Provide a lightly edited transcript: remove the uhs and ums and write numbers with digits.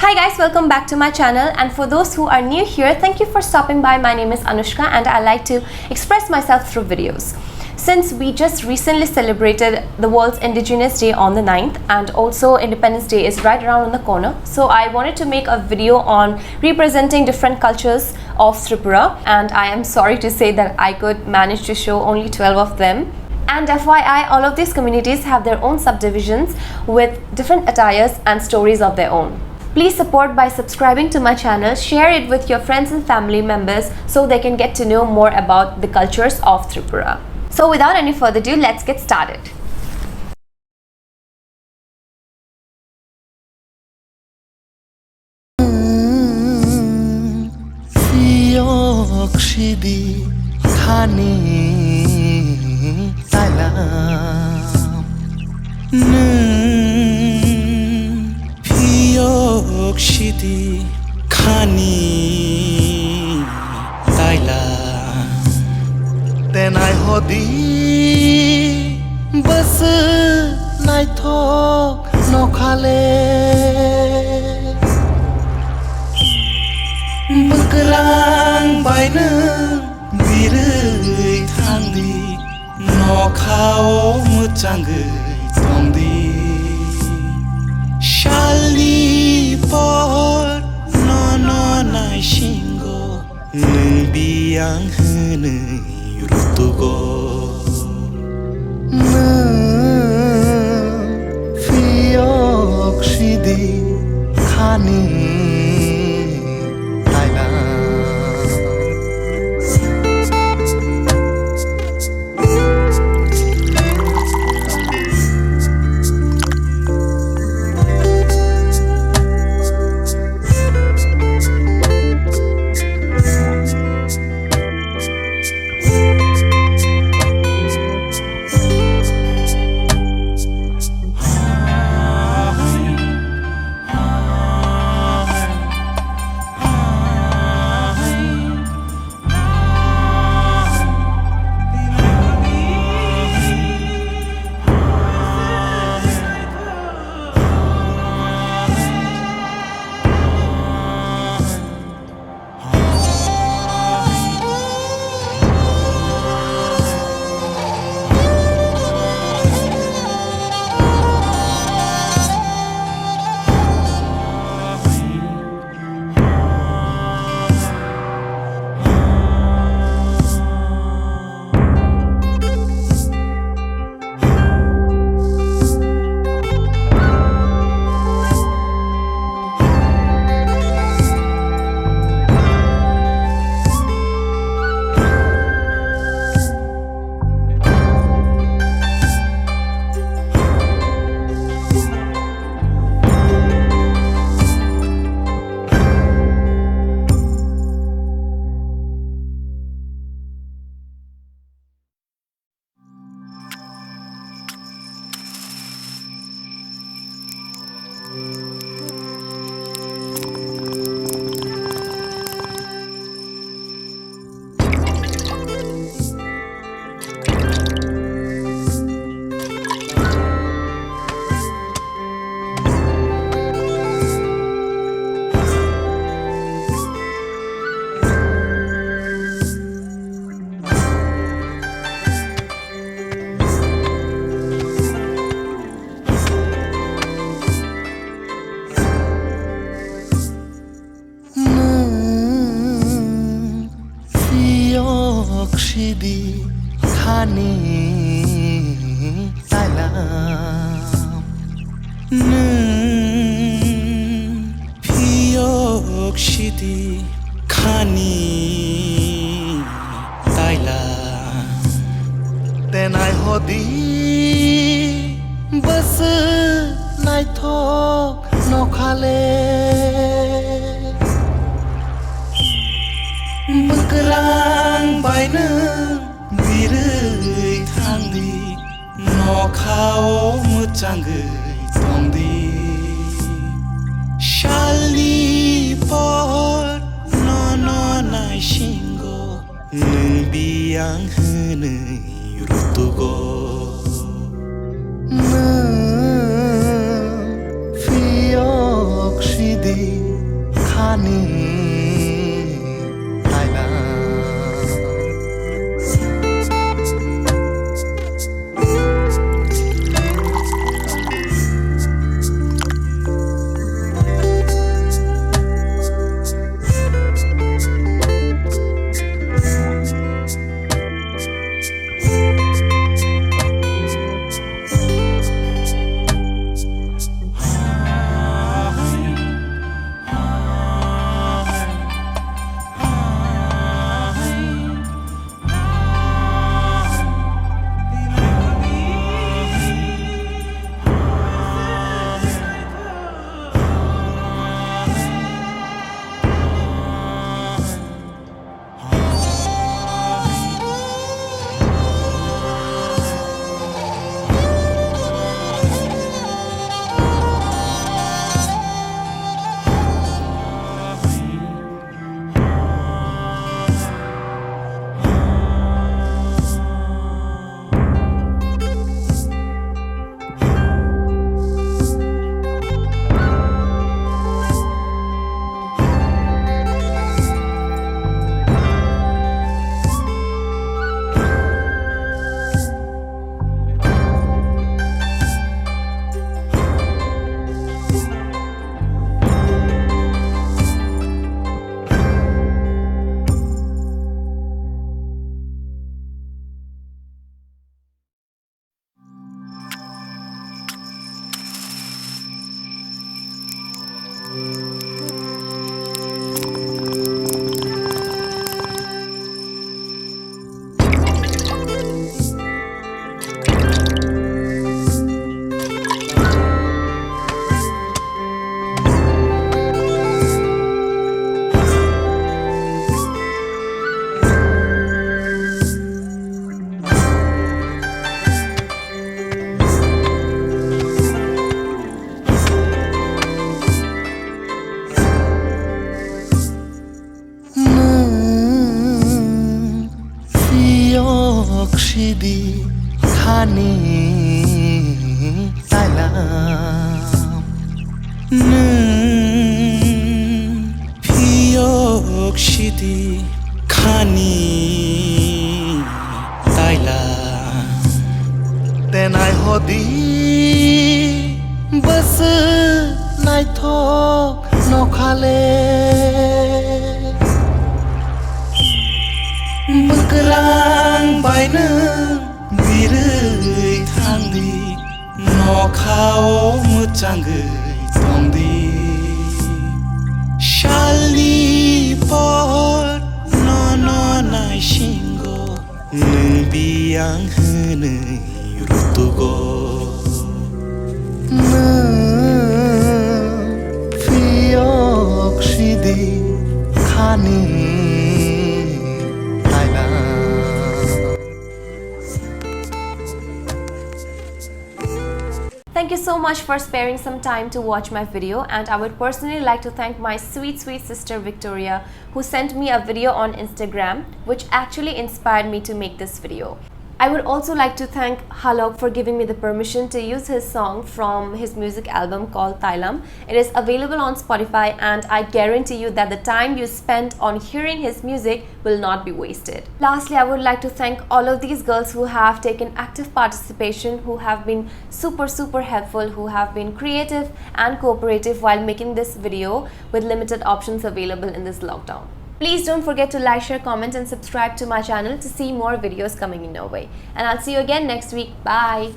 Hi guys, welcome back to my channel, and for those who are new here, thank you for stopping by. My name is Anushka and I like to express myself through videos. Since we just recently celebrated the World's Indigenous Day on the 9th and also Independence Day is right around the corner, so I wanted to make a video on representing different cultures of Tripura, and I am sorry to say that I could manage to show only 12 of them. And FYI, all of these communities have their own subdivisions with different attires and stories of their own. Please support by subscribing to my channel, share it with your friends and family members so they can get to know more about the cultures of Tripura. So without any further ado, let's get started. Shidi khani taila tenai hodi bas nai thok no khale bakrang baina birui thandi no khao muchangai tomdi shali pot no nai shingo biang hene rutugo fiok shidi khani taila shidi khani taila fiok shidi khani taila tenai hodi bas nai thok no khale bakrang baina birui thandi no khao muchangai tomdi shali pot no nai shingo biang hene rutugo fiok shidi khani Thailand Shidi khani Thailand Phiyok shidi khani Thailand Tenai hodi bas nai thok no khale Mengkerang baina birui thangdi no khao muchangai tongdi Shali pot no no nai shingo Nbiang hene yutugo Phiyok shidi khani Thank you so much for sparing some time to watch my video, and I would personally like to thank my sweet sister Victoria, who sent me a video on Instagram which actually inspired me to make this video. I would also like to thank Halok for giving me the permission to use his song from his music album called Thailam. It is available on Spotify, and I guarantee you that the time you spent on hearing his music will not be wasted. Lastly, I would like to thank all of these girls who have taken active participation, who have been super helpful, who have been creative and cooperative while making this video with limited options available in this lockdown. Please don't forget to like, share, comment and subscribe to my channel to see more videos coming in your way. And I'll see you again next week. Bye!